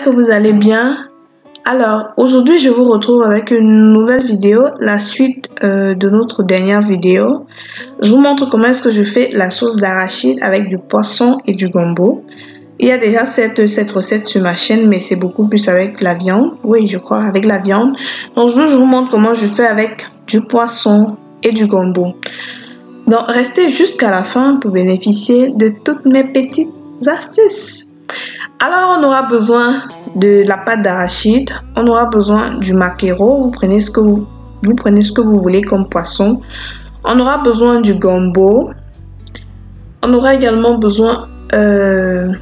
que vous allez bien. Alors, aujourd'hui, je vous retrouve avec une nouvelle vidéo, la suite de notre dernière vidéo. Je vous montre comment est-ce que je fais la sauce d'arachide avec du poisson et du gombo. Il y a déjà cette recette sur ma chaîne, mais c'est beaucoup plus avec la viande. Oui, je crois, avec la viande. Donc, je vous montre comment je fais avec du poisson et du gombo. Donc, restez jusqu'à la fin pour bénéficier de toutes mes petites astuces. Alors, on aura besoin de la pâte d'arachide, on aura besoin du maquereau, vous prenez ce que vous voulez comme poisson. On aura besoin du gombo. On aura également besoin de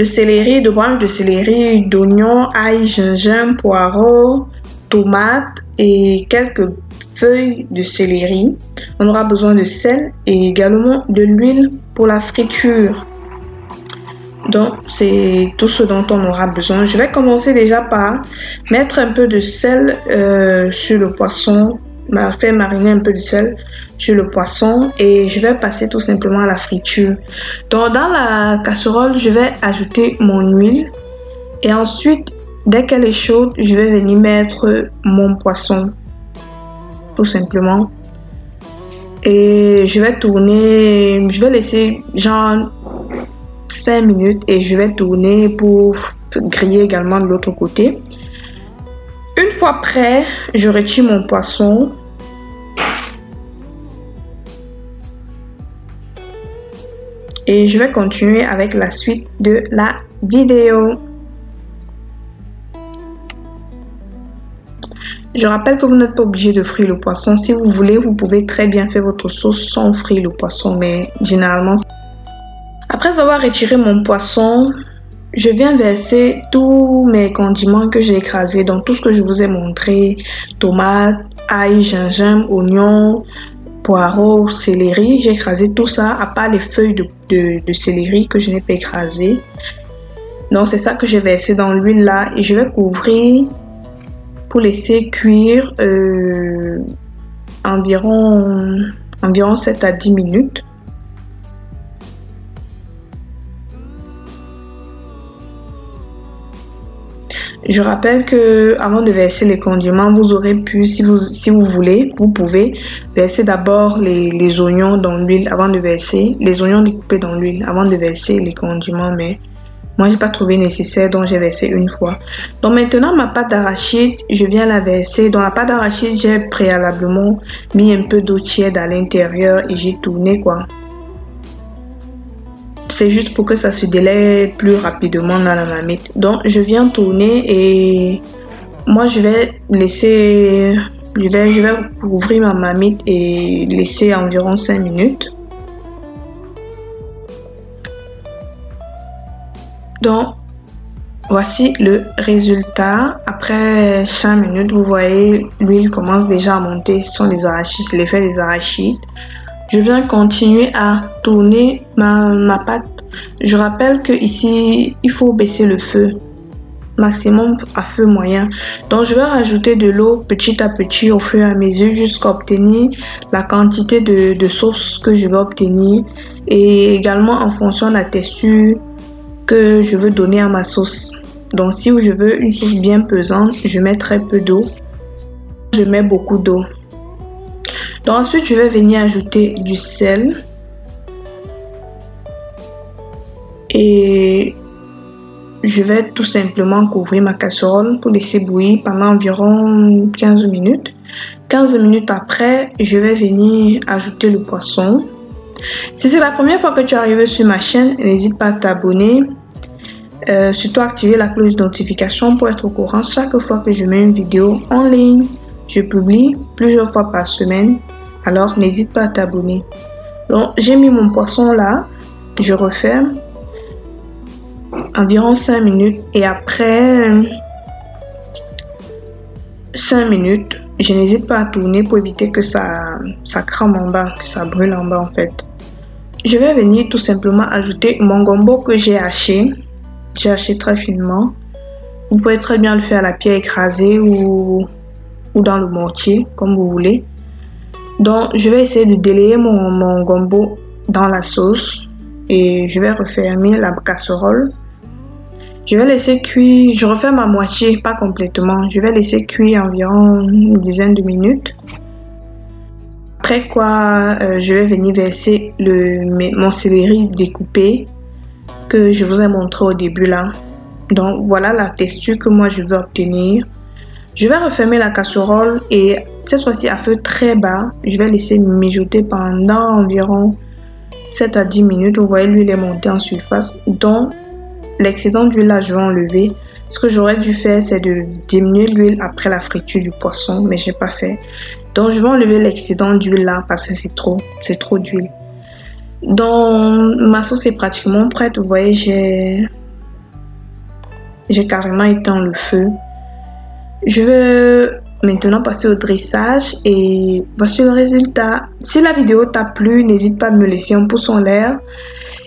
céleri, de branches de céleri, d'oignons, ail, gingembre, poireaux, tomates et quelques feuilles de céleri. On aura besoin de sel et également de l'huile pour la friture. Donc, c'est tout ce dont on aura besoin. Je vais commencer déjà par mettre un peu de sel sur le poisson, faire mariner un peu de sel sur le poisson et je vais passer tout simplement à la friture. Donc, dans la casserole, je vais ajouter mon huile et ensuite, dès qu'elle est chaude, je vais venir mettre mon poisson, tout simplement. Et je vais tourner, je vais laisser genre 5 minutes et je vais tourner pour griller également de l'autre côté. Une fois prêt, je retire mon poisson. Et je vais continuer avec la suite de la vidéo. Je rappelle que vous n'êtes pas obligé de frire le poisson. Si vous voulez, vous pouvez très bien faire votre sauce sans frire le poisson, mais généralement... Après avoir retiré mon poisson, je viens verser tous mes condiments que j'ai écrasés, donc tout ce que je vous ai montré, tomates, ail, gingembre, oignons, poireaux, céleri. J'ai écrasé tout ça, à part les feuilles de céleri que je n'ai pas écrasées. Donc c'est ça que j'ai versé dans l'huile là et je vais couvrir pour laisser cuire environ 7 à 10 minutes. Je rappelle que avant de verser les condiments, vous aurez pu, si vous voulez, vous pouvez verser d'abord les oignons dans l'huile avant de verser, les oignons découpés dans l'huile avant de verser les condiments, mais moi j'ai pas trouvé nécessaire, donc j'ai versé une fois. Donc maintenant ma pâte d'arachide, je viens la verser. Dans la pâte d'arachide, j'ai préalablement mis un peu d'eau tiède à l'intérieur et j'ai tourné quoi. C'est juste pour que ça se délaie plus rapidement dans la marmite. Donc je viens tourner et moi je vais laisser, je vais ouvrir ma marmite et laisser environ 5 minutes. Donc voici le résultat. Après 5 minutes, vous voyez l'huile commence déjà à monter. Ce sont les arachides, c'est l'effet des arachides. Je viens continuer à tourner ma pâte. Je rappelle que ici, il faut baisser le feu, maximum à feu moyen. Donc, je vais rajouter de l'eau petit à petit au fur et à mesure jusqu'à obtenir la quantité de sauce que je vais obtenir et également en fonction de la texture que je veux donner à ma sauce. Donc, si je veux une sauce bien pesante, je mets très peu d'eau. Je mets beaucoup d'eau. Donc ensuite, je vais venir ajouter du sel et je vais tout simplement couvrir ma casserole pour laisser bouillir pendant environ 15 minutes. 15 minutes après, je vais venir ajouter le poisson. Si c'est la première fois que tu es arrivé sur ma chaîne, n'hésite pas à t'abonner. Surtout activer la cloche de notification pour être au courant chaque fois que je mets une vidéo en ligne. Je publie plusieurs fois par semaine. Alors, n'hésite pas à t'abonner. Donc, j'ai mis mon poisson là. Je referme. Environ 5 minutes. Et après 5 minutes, je n'hésite pas à tourner pour éviter que ça crame en bas, que ça brûle en bas en fait. Je vais venir tout simplement ajouter mon gombo que j'ai haché. J'ai haché très finement. Vous pouvez très bien le faire à la pierre écrasée ou dans le mortier, comme vous voulez. Donc, je vais essayer de délayer mon gombo dans la sauce. et je vais refermer la casserole. Je vais laisser cuire, je referme à moitié, pas complètement. Je vais laisser cuire environ une dizaine de minutes. Après quoi, je vais venir verser mon céleri découpé que je vous ai montré au début là. Donc voilà la texture que moi je veux obtenir. Je vais refermer la casserole et cette fois-ci à feu très bas. Je vais laisser mijoter pendant environ 7 à 10 minutes. Vous voyez, l'huile est montée en surface. Donc l'excédent d'huile là, je vais enlever. Ce que j'aurais dû faire, c'est de diminuer l'huile après la friture du poisson, mais j'ai pas fait. Donc je vais enlever l'excédent d'huile là parce que c'est trop d'huile. Donc ma sauce est pratiquement prête. Vous voyez, j'ai carrément éteint le feu. Je vais maintenant passer au dressage et voici le résultat. Si la vidéo t'a plu, n'hésite pas à me laisser un pouce en l'air.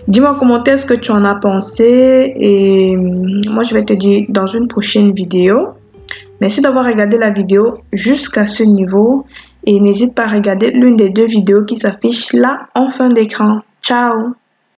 Dis-moi en commentaire ce que tu en as pensé et moi je vais te dire dans une prochaine vidéo. Merci d'avoir regardé la vidéo jusqu'à ce niveau et n'hésite pas à regarder l'une des deux vidéos qui s'affichent là en fin d'écran. Ciao!